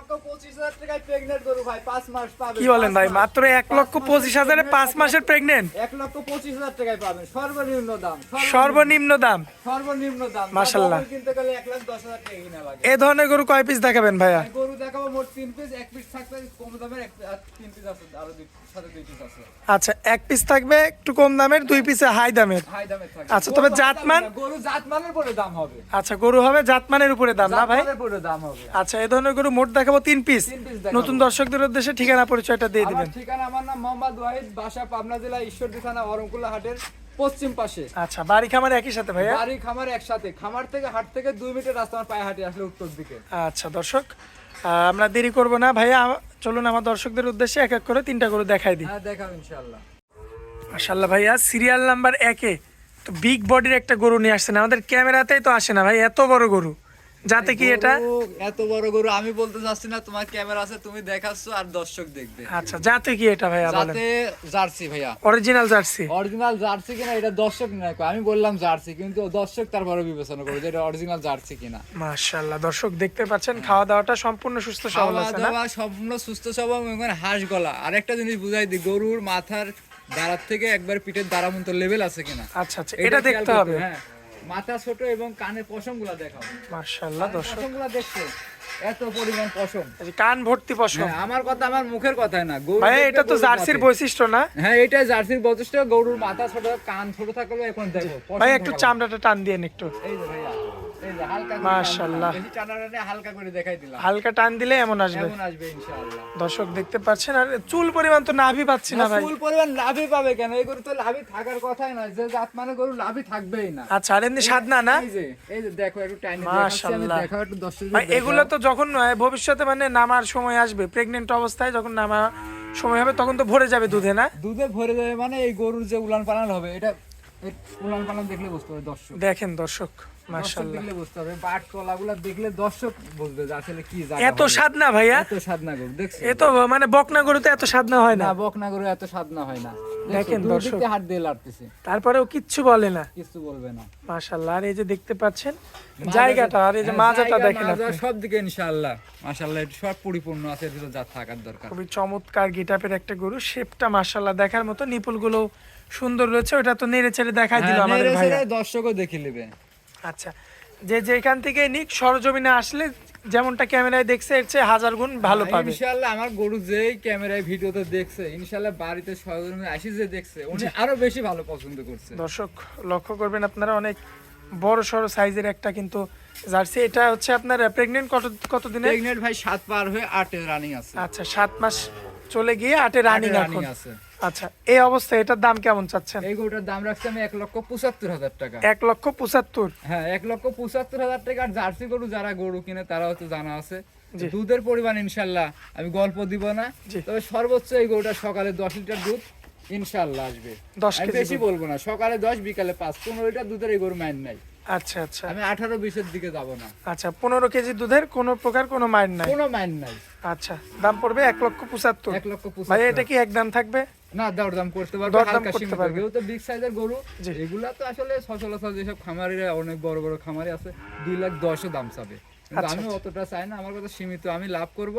1,25,000 টাকায় প্রেগন্যান্ট গরু ভাই 5 মাস পাবে। কি বলেন ভাই, মাত্র 1,25,000-এ 5 মাসের প্রেগনেন্ট? 1,25,000 টাকায় পাবেন সর্বনিম্ন দাম। সর্বনিম্ন দাম? সর্বনিম্ন দাম। মাশাআল্লাহ। কিনতে গেলে 1,10,000 টাকা কিনা লাগে। এই ধরনের গরু কয় পিস দেখাবেন ভাইয়া? গরু দেখাবো মোট 3 পিস, 1 পিস থাকবে কম দামের, 3 পিস আছে, আরো 2 পিস আছে। আচ্ছা, 1 পিস থাকবে একটু কম দামের, 2 পিসে হাই দামের। হাই দামের থাকবে। আচ্ছা, তবে জাতমান? গরু জাতমানের পরে দাম হবে। আচ্ছা, গরু হবে জাতমানের উপরে দাম না ভাই? জাতমানের পরে দাম হবে। আচ্ছা, এই ধরনের গরু মোট দেখাবো 3 পিস। 3 পিস দেখাবো। নতুন দর্শকদের উদ্দেশ্যে ঠিকানা পরিচয়টা দিয়ে দিবেন। আমার ঠিকানা, আমার নাম মোহাম্মদ ওয়াহিদ, বাসা পাবনা জেলা ঈশ্বরদী থানা অরণকুলা হাটের পশ্চিম পাশে। আচ্ছা, বাড়ি খামার একই সাথে ভাইয়া? বাড়ি খামার একসাথে, খামার থেকে হাট থেকে 2 মিনিটের রাস্তা, আমার পায়ে হাঁটে আসলে উত্তর দিকে। আচ্ছা দর্শক, আমরা দেরি করব না ভাইয়া, চলুন আমার দর্শকদের উদ্দেশ্যে এক এক করে 3টা গরু দেখাই দিই। হ্যাঁ, দেখাও ইনশাআল্লাহ। মাশাআল্লাহ ভাইয়া, সিরিয়াল নাম্বার 1-এ তো বিগ বডির একটা গরু নিয়ে আসছেন, আমাদের ক্যামেরাতেই তো আসে না ভাই এত বড় গরু। যাতে কি এটা? এত বড় গরু আমি বলতে চাচ্ছি না, তোমার ক্যামেরা আছে, তুমি দেখাচ্ছো আর দর্শক দেখবে। আচ্ছা, যাতে কি এটা ভাইয়া বলেন? যাতে জার্সি ভাইয়া। Original jersey? অরিজিনাল জার্সি কিনা এটা দর্শক না, আমি বললাম জার্সি, কিন্তু দর্শক তারপরে বিবেচনা করবে যে এটা অরিজিনাল জার্সি কিনা। মাশাআল্লাহ, দর্শক দেখতে পাচ্ছেন খাওয়া দাওয়াটা সম্পূর্ণ সুস্থ সবল আছে না? খাওয়া সম্পূর্ণ সুস্থ সবল এবং হাঁস গলা। আরেকটা জিনিস বুঝাই দিই, গরুর মাথার দাঁড়ার থেকে একবার পিঠের দাঁড়া মতো লেভেল আছে কিনা। আচ্ছা আচ্ছা, এটা দেখতে হবে। হ্যাঁ, মাথা ছোট এবং কানের পশমগুলো দেখাও। মাশাআল্লাহ দর্শক, পশমগুলো দেখছো, এত পরিমাণ পশম, এই যে কান ভর্তি পশম। হ্যাঁ, আমার কথা, আমার মুখের কথাই না, গরু ভাই দেখবে, এটা তো গরুর জার্সির জাতে। বৈশিষ্ট্য না? হ্যাঁ, এটাই জার্সির বৈশিষ্ট্য। গরুর মাথা ছোট, কান ছোট থাকলে এখন দেখো পশম ভাই একটু থাকবে। চামড়াটা টান দিয়ে একটু। এই যে ভাইয়া, এই যে হালকা করে মাশাআল্লাহ। বেশি টানা টানে হালকা করে দেখাই দিলাম, হালকা টান দিলে এমন আসবে। এমন আসবে ইনশাআল্লাহ। দর্শক দেখতে পাচ্ছেন, আর চুল পরিমাণ তো নাভি পাচ্ছি না ভাই। ফুল পরিমাণ লাভই পাবে কেন? এই গরু তো লাভই থাকার কথাই নয়, যে জাত মানে গরু লাভই থাকবেই না। আচ্ছা, আর এমনি সাদনা না? এই যে দেখো, একটু টাইনে দেখাচ্ছি আমি, মাশাআল্লাহ। দেখাও একটু দর্শকদের ভাই দেখাও। এগুলো তো যখন ভবিষ্যতে মানে নামার সময় আসবে, প্রেগনেন্ট অবস্থায় যখন নামার সময় হবে তখন তো ভরে যাবে দুধে না? দুধে ভরে যাবে মানে এই গরুর যে উলান পালান হবে, এটা এই উলান পালান দেখলে বুঝতে হবে দর্শক। দেখেন দর্শক, দর্শক মাশাআল্লাহ। দেখলে বুঝতে হবে, বাট তলাগুলা দেখলে দর্শক বুঝবে যে আসলে কি জায়গা। এত স্বাদ না ভাইয়া? এত স্বাদ না গরু দেখছো? এ তো মানে বকনা গরুতে এত স্বাদ না হয় না? না, বকনা গরু এত স্বাদ না হয় না। দেখেন দেখেন দর্শক, দর্শক, হাত দিয়ে লাড়তেছে, তারপরেও কিচ্ছু বলে না, কিছু বলবে না। মাশাআল্লাহ। আর এই যে দেখতে পাচ্ছেন জায়গাটা, আর এই যে মাজাটা দেখেন আপনি, সব দিকে ইনশাআল্লাহ মাশাআল্লাহ এটা সব পরিপূর্ণ আছে, এর ভিতর যা থাকার দরকার। খুবই চমৎকার গেটআপের একটা গরু, শেপটা মাশাআল্লাহ দেখার মতো, নিপুলগুলো সুন্দর রয়েছে। ওটা তো নেড়ে চেড়ে দেখাই দিল হ্যাঁ, আমাদের নেড়ে ভাইয়া। চেড়ে দর্শকও দেখে নেবে। আচ্ছা, যে যেখান থেকে নিক সরজমিনে আসলে যেমনটা ক্যামেরায় দেখছে এর চেয়ে 1000 গুণ ভালো পাবে ইনশাআল্লাহ। আমার গরু যেই ক্যামেরায় ভিডিওতে দেখছে, ইনশাআল্লাহ বাড়িতে সরজমিনে আসি যে দেখছে, উনি আরো বেশি ভালো পছন্দ করছে। দর্শক লক্ষ্য করবেন আপনারা, অনেক বড় সড়ো সাইজের একটা কিন্তু জার্সি। এটা হচ্ছে আপনার প্রেগনেন্ট কত দিনে? প্রেগন্যান্ট ভাই 7 পার হয়ে 8 এ রানিং আছে। আচ্ছা, 7 মাস চলে গিয়ে 8 এ রানিং এখন আছে। আচ্ছা, এই অবস্থায় এটার দাম কেমন চাচ্ছেন? এই গরুটার দাম রাখছি আমি 1,75,000 টাকা। 1,75,000? হ্যাঁ, 1,75,000 টাকা। আর জার্সি গরু যারা গরু কিনে তারা হয়তো জানা আছে, জি। দুধের পরিমাণ ইনশাআল্লাহ আমি গল্প দিব না, জি। তবে সর্বোচ্চ এই গরুটা সকালে 10 লিটার দুধ ইনশাআল্লাহ আসবে। 10 আমি কেজি বেশি দুধ? বলবো না, সকালে 10 বিকালে 5, 15 লিটার দুধের এই গরু মাইন নাই। আচ্ছা আচ্ছা আমি 18-20 এর দিকে যাব না। আচ্ছা, 15 কেজি দুধের কোনো প্রকার কোনো মাইন নাই? কোনো মাইন নাই। আচ্ছা, দাম পড়বে 1,75,000। 1,75,000 ভাই এটা কি একদম থাকবে? না, দরদাম করতে পারবে, দরদাম হালকা করতে সীমিত। পারবে। কেউ তো বিগ সাইজের গরু, জি। এগুলা তো আসলে সচরাচর যেসব খামারিরা, অনেক বড় বড় খামারি আছে, 2,10,000 দাম চাবে, কিন্তু আচ্ছা, আমি অতটা চাই না। আমার কথা সীমিত, আমি লাভ করব,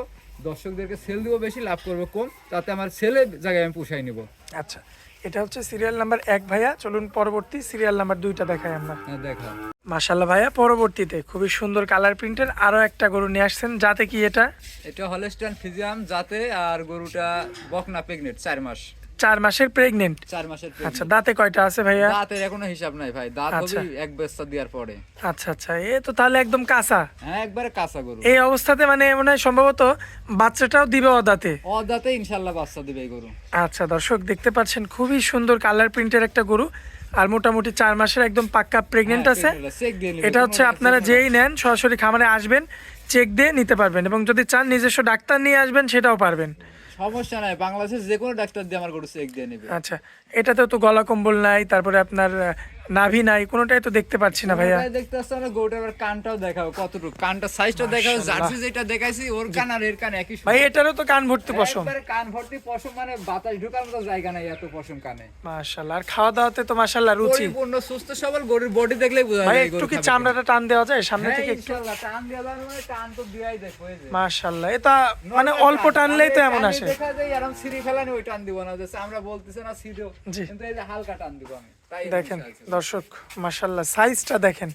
দর্শকদেরকে সেল দিব বেশি, লাভ করব কম, তাতে আমার ছেলের জায়গায় আমি পুষাই নিব। আচ্ছা, এটা হচ্ছে সিরিয়াল নাম্বার 1 ভাইয়া। চলুন পরবর্তী সিরিয়াল নাম্বার 2টা দেখাই আমরা। হ্যাঁ, দেখা। মাশাআল্লাহ ভাইয়া, পরবর্তীতে খুবই সুন্দর কালার প্রিন্টের আরো একটা গরু নিয়ে আসছেন, যাতে কি এটা? এটা হলস্টাইন ফ্রিজিয়ান জাতে, আর গরুটা বকনা প্রেগনেন্ট, 4 মাস। 4 মাসের প্রেগনেন্ট? 4 মাসের আচ্ছা, প্রেগনেন্ট। দাঁতে কয়টা আছে ভাইয়া? দাঁতের এখনো হিসাব নাই ভাই, দাঁত আচ্ছা। হবে এক বস্তা দেওয়ার পরে। আচ্ছা আচ্ছা, এ তো তাহলে একদম কাঁচা। হ্যাঁ, একবারে কাঁচা গরু। এই অবস্থাতে মানে মনে হয় সম্ভবত বাচ্চাটাও দিবে অদাতে। অদাতে ইনশাআল্লাহ বাচ্চা দিবে এই গরু। আচ্ছা দর্শক দেখতে পাচ্ছেন, খুবই সুন্দর কালার প্রিন্টের একটা গরু, আর মোটামুটি 4 মাসের একদম পাক্কা প্রেগনেন্ট আছে। চেক দিয়ে নিবে। এটা হচ্ছে আপনারা যেই নেন সরাসরি খামারে আসবেন, চেক দিয়ে নিতে পারবেন, এবং যদি চান নিজস্ব ডাক্তার নিয়ে আসবেন সেটাও পারবেন। সমস্যা নাই, বাংলাদেশের যে কোনো ডাক্তার দিয়ে আমার গরু চেক দিয়ে নেবে। আচ্ছা, এটাতেও তো গলা কম্বল নাই, তারপরে আপনার নাভি নাই, কোনোটাই তো দেখতে পাচ্ছি না ভাইয়া। ওটাই দেখতে আসছে না, গরুটা এবার কানটাও দেখাও কতটুকু, কানটা সাইজটা দেখাও, জার্সি যেটা দেখাইছি ওর কান আর এর কান একই ভাই সমান। এটারও তো কান ভর্তি পশম। একবারে কান ভর্তি পশম, মানে বাতাস ঢোকার মতো জায়গা নাই এত পশম কানে। মাশাআল্লাহ। আর খাওয়া দাওয়াতে তো মাশাআল্লাহ রুচি। পরিপূর্ণ সুস্থ সবল, গরুর বডি দেখলেই বোঝা ভাই যায় একটু গরু কি খাবে চামড়াটা টান দেওয়া যায় সামনে হ্যাঁ, থেকে একটু? ইনশাআল্লাহ টান দেওয়া যাবে, মানে টান তো দিয়াই দেখো এই যে। মাশাআল্লাহ, এটা মানে অল্প টানলেই তো এমন আসে। দেখা যায় এরকম সিঁড়ি ফেলানি, ওই টান দিব না, যে আমরা বলতেছি না সিঁড়িও, জি। কিন্তু এই যে হালকা টান দিব আমি, তাই দেখেন দর্শক মাশাআল্লাহ সাইজটা দেখেন।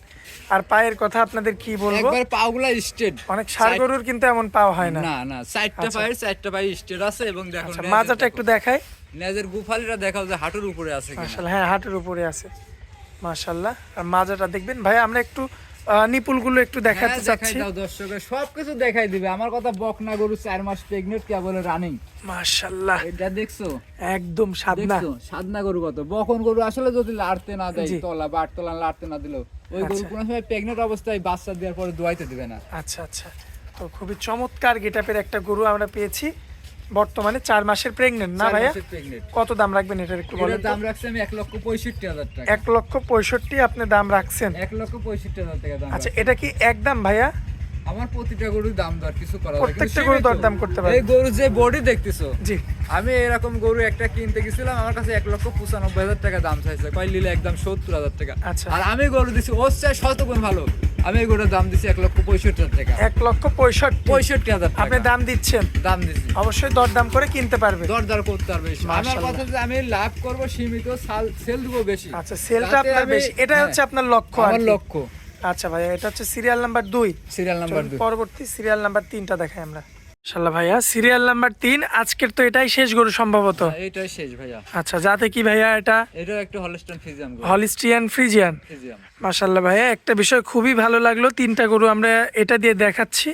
আর পায়ের কথা আপনাদের কি বলবো, একবার পাগুলা স্ট্রেট। অনেক ষাঁড় গরুর কিন্তু এমন পাও হয় না। না না, চারটা পায়ে স্ট্রেট আছে, এবং দেখো আচ্ছা মাজাটা একটু দেখাই। নেজের গুফালিটা দেখাও যে হাঁটুর উপরে আছে কিনা। মাশাআল্লাহ, হ্যাঁ হাঁটুর উপরে আছে মাশাআল্লাহ। আর মাজাটা দেখবেন ভাই, আমরা একটু নিপুলগুলো একটু দেখাতে হ্যাঁ, দেখাই চাচ্ছি। দাও দর্শকের, সবকিছু দেখাই দিবে। আমার কথা, বকনা গরু 4 মাস প্রেগনেন্ট, কে বলে রানিং। মাশাআল্লাহ এটা দেখছো, একদম সাদনা। দেখছো সাদনা গরু কত। বকন গরু আসলে যদি লাড়তে না দেয়, জি। তলা বাট তলা লাড়তে না দিলেও, ওই গরু কোনো সময় প্রেগনেন্ট অবস্থায় বাচ্চা দেওয়ার পরে দোয়াইতে দিবে না। আচ্ছা আচ্ছা, তো খুবই চমৎকার গেটআপের একটা গরু আমরা পেয়েছি, বর্তমানে 4 মাসের প্রেগনেন্ট না 4 ভাইয়া? মাসের pregnant। কত দাম রাখবেন এটার একটু বলেন এটার তো? দাম রাখছি আমি 1,65,000 টাকা। 1,65,000 আপনি দাম রাখছেন। 1,65,000 টাকা দাম আচ্ছা রাখছি। এটা কি একদম ভাইয়া? আমার প্রতিটা গরুর দাম দর কিছু করা যায়, প্রত্যেকটা কিন্তু গরুর সীমিত। দরদাম করতে পারবেন। এই গরু যে বডি দেখতেছো, জি আমি এরকম গরু একটা কিনতে গেছিলাম, আমার কাছে 1,95,000 টাকা দাম চাইছে, কয় নিলে একদম 70,000 টাকা। আচ্ছা। আর আমি গরু দিছি ওর চেয়ে শতগুণ ভালো, আমি এই গরুর দাম দিছি 1,65,000 টাকা। 1,65,000 65,000 টাকা আপনি দাম দিচ্ছেন, দাম দিছি। অবশ্যই দরদাম করে কিনতে পারবে। দরদার করতে পারবে। আমার মাশাআল্লাহ। কথা যে আমি লাভ করব সীমিত, সেল দিব বেশি। আচ্ছা সেলটা যাতে আপনার আমি- বেশি, এটা হ্যাঁ, হচ্ছে আপনার লক্ষ্য আর আমার কি। লক্ষ্য। আচ্ছা ভাইয়া, এটা হচ্ছে সিরিয়াল নাম্বার 2। Serial number 2। পরবর্তী সিরিয়াল নাম্বার 3টা দেখাই আমরা। মাশাআল্লাহ ভাইয়া, সিরিয়াল নাম্বার 3, আজকের তো এটাই শেষ গরু সম্ভবত। এইটাই শেষ ভাইয়া। আচ্ছা যাতে কি ভাইয়া এটা? এটাও একটা হলস্টাইন ফ্রিজিয়ান গরু। Holstein Friesian. ফ্রিজিয়ান। মাশাআল্লাহ ভাইয়া, একটা বিষয় খুবই ভালো লাগলো, 3টা গরু আমরা এটা দিয়ে দেখাচ্ছি।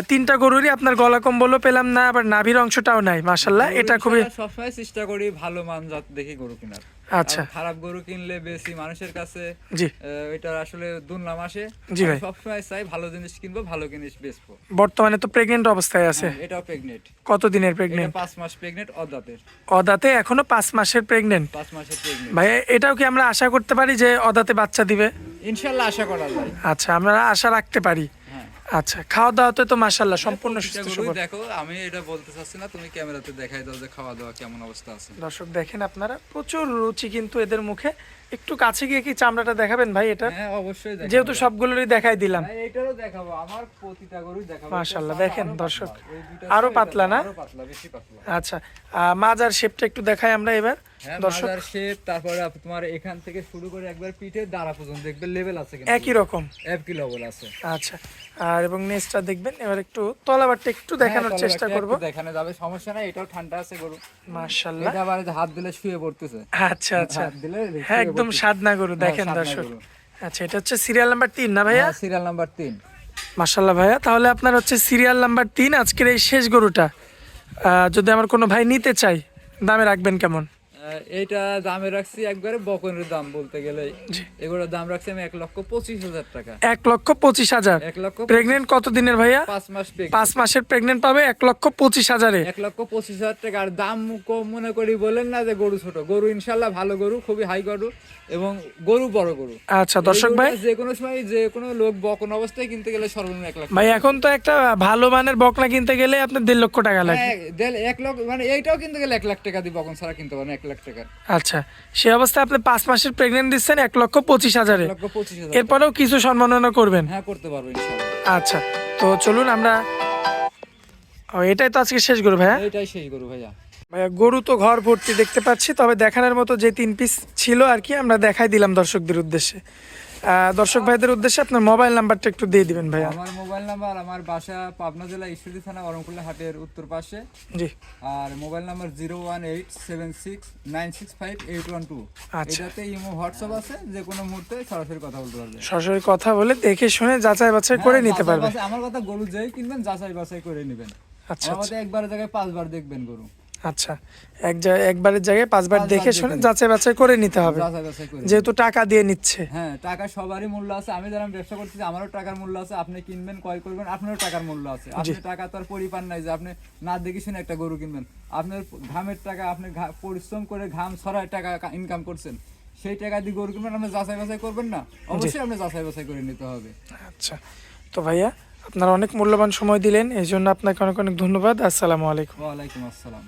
3টা গরুরই আপনার গলা কম্বলও পেলাম না, আবার নাভির অংশটাও নাই। মাশাআল্লাহ, এটা খুবই ইনশাআল্লাহ সবসময় চেষ্টা করি ভালো মান জাত দেখে গরু কেনার। আচ্ছা। আর খারাপ গরু কিনলে বেশি মানুষের কাছে জি এটা আসলে দুর্নাম আসে। জি ভাই। আমি সবসময় চাই ভালো জিনিস কিনবো, ভালো জিনিস বেচবো। বর্তমানে তো প্রেগনেন্ট অবস্থায় আছে। এটাও প্রেগনেন্ট। কত দিনের এটা প্রেগনেন্ট? 5 মাস প্রেগনেন্ট, অদাঁতের। অদাতে এখনো 5 মাসের প্রেগনেন্ট। 5 মাসের প্রেগনেন্ট। ভাইয়া এটাও কি আমরা আশা করতে পারি যে অদাতে বাচ্চা দিবে? ইনশাআল্লাহ আশা করা যায়। আচ্ছা আমরা আশা রাখতে পারি। হ্যাঁ। আচ্ছা খাওয়া দাওয়াতে তো মাশাআল্লাহ সম্পূর্ণ প্রতিটা সুস্থ গরুই সবল। দেখো, আমি এটা বলতে চাচ্ছি না, তুমি ক্যামেরাতে দেখাই দাও যে খাওয়া দাওয়া কেমন অবস্থা আছে। দর্শক দেখেন আপনারা, প্রচুর রুচি কিন্তু এদের মুখে। একটু কাছে গিয়ে কি চামড়াটা দেখাবেন ভাই এটা? হ্যাঁ অবশ্যই দেখাবো। যেহেতু সবগুলোরই দেখাই দিলাম। ভাই, এটারও দেখাবো, আমার প্রতিটা গরুই দেখাবো। মাশাআল্লাহ, এটা দেখেন আরো দর্শক, পাতলা। এই দুইটা আরো চেয়ে পাতলা না? আরো পাতলা, বেশি পাতলা। আচ্ছা মাজার শেপটা একটু দেখাই আমরা এবার হ্যাঁ, দর্শক। মাজার শেপ, তারপরে তোমার এখান থেকে শুরু করে একবার পিঠের দ্বারা পর্যন্ত দেখবে লেভেল আছে কিন্তু। একই রকম। একই লেভেল আছে। আচ্ছা আর এবং নেক্সটটা দেখবেন, এবার একটু তলাবারটা একটু দেখানোর হ্যাঁ, চেষ্টা তলাবারটা করব। একটু দেখানো যাবে, সমস্যা নাই। এটাও ঠান্ডা আছে গরু। মাশাআল্লাহ। এটা আবার এই যে হাত দিলে শুয়ে পড়তেছে। আচ্ছা আচ্ছা, হাত দিলে হ্যাঁ একদম সাদনা গরু, হ্যাঁ, দেখেন সাদনা দর্শক। গরু। আচ্ছা এটা হচ্ছে সিরিয়াল নাম্বার 3 না ভাইয়া? Serial number 3। মাশাআল্লাহ ভাইয়া, তাহলে আপনার হচ্ছে সিরিয়াল নাম্বার 3 আজকের এই শেষ গরুটা। যদি আমার কোনো ভাই নিতে চাই, দামে রাখবেন কেমন? এইটা দামে রাখছি একবারে বকনের দাম বলতে গেলে, জি। এগুলোর দাম রাখছি আমি 1,25,000 টাকা। 1,25,000। 1,25,000 প্রেগনেন্ট কত দিনের ভাইয়া? 5 মাস 5 মাসের প্রেগনেন্ট পাবে 1,25,000-এ। 1,25,000 টাকা। আর দাম কম মনে করি বলেন না যে গরু ছোট, গরু ইনশাল্লাহ ভালো গরু, খুবই হাই গরু, এবং গরু বড় গরু। আচ্ছা দর্শক ভাই, যে কোনো সময় যে কোনো লোক বকন অবস্থায় কিনতে গেলে সর্বনিম্ন 1 লাখ। ভাই এখন তো একটা ভালো মানের বকনা কিনতে গেলে আপনার 1.5 লক্ষ টাকা লাগে। হ্যাঁ, 1 লাখ, মানে এইটাও কিনতে গেলে 1 লাখ টাকা দিয়ে বকন ছাড়া কিনতে পারেন 1 লাখ টাকা। আচ্ছা সে অবস্থায় আপনি 5 মাসের প্রেগনেন্ট দিচ্ছেন 1,25,000-এ। 1,25,000। এরপরেও কিছু সম্মাননা করবেন? হ্যাঁ করতে পারবো ইনশাল্লাহ। আচ্ছা তো চলুন আমরা, এটাই তো আজকে শেষ গরু ভাইয়া? এইটাই সেই গরু ভাইয়া। ভাইয়া গরু তো ঘর ভর্তি দেখতে পাচ্ছি, তবে দেখানোর মতো যে 3 পিস ছিল আর কি আমরা দেখাই দিলাম দর্শকদের উদ্দেশ্যে। দর্শক ভাইদের উদ্দেশ্যে আপনার মোবাইল নাম্বারটা একটু দিয়ে দিবেন ভাইয়া। আমার মোবাইল নাম্বার, আমার বাসা পাবনা জেলা ঈশ্বরদী থানা অরণকুলা হাটের উত্তর পাশে। জি আর মোবাইল নাম্বার 01876965812। আচ্ছা। এটাতে ইমো হোয়াটসঅ্যাপ আছে, যে কোনো মুহূর্তে সরাসরি কথা বলতে পারবে। সরাসরি কথা বলে দেখে শুনে যাচাই বাছাই করে হ্যাঁ, নিতে যাচাই পারবে। বাছাই, আমার কথা গরু যেই কিনবেন যাচাই বাছাই করে নেবেন। আচ্ছা আমার কথা একবার জায়গায় 5 বার দেখবেন গরু। আচ্ছা, একবারের জায়গায় 5বার 5বার দেখে শুনে দেখে যাচাই বাছাই করে নিতে হবে, যাচাই বাছাই করে। যেহেতু টাকা দিয়ে নিচ্ছে। হ্যাঁ, টাকা সবারই মূল্য আছে। আমি যারা ব্যবসা করতেছি আমারও টাকার মূল্য আছে, আপনি কিনবেন ক্রয় করবেন আপনারও টাকার মূল্য আছে। আপনি টাকা তো আর পরিপার নাই যে আপনি না দেখে শুনে একটা গরু কিনবেন। আপনার ঘামের টাকা, আপনি পরিশ্রম করে ঘাম ছড়ায় টাকা ইনকাম করছেন, সেই টাকা দিয়ে গরু কিনবেন, আপনি যাচাই বাছাই করবেন না? অবশ্যই আপনি যাচাই বাছাই করে নিতে হবে। আচ্ছা, তো ভাইয়া আপনারা অনেক মূল্যবান সময় দিলেন, এই জন্য আপনাকে অনেক অনেক ধন্যবাদ। আসসালামু আলাইকুম। ওয়ালাইকুম আসসালাম।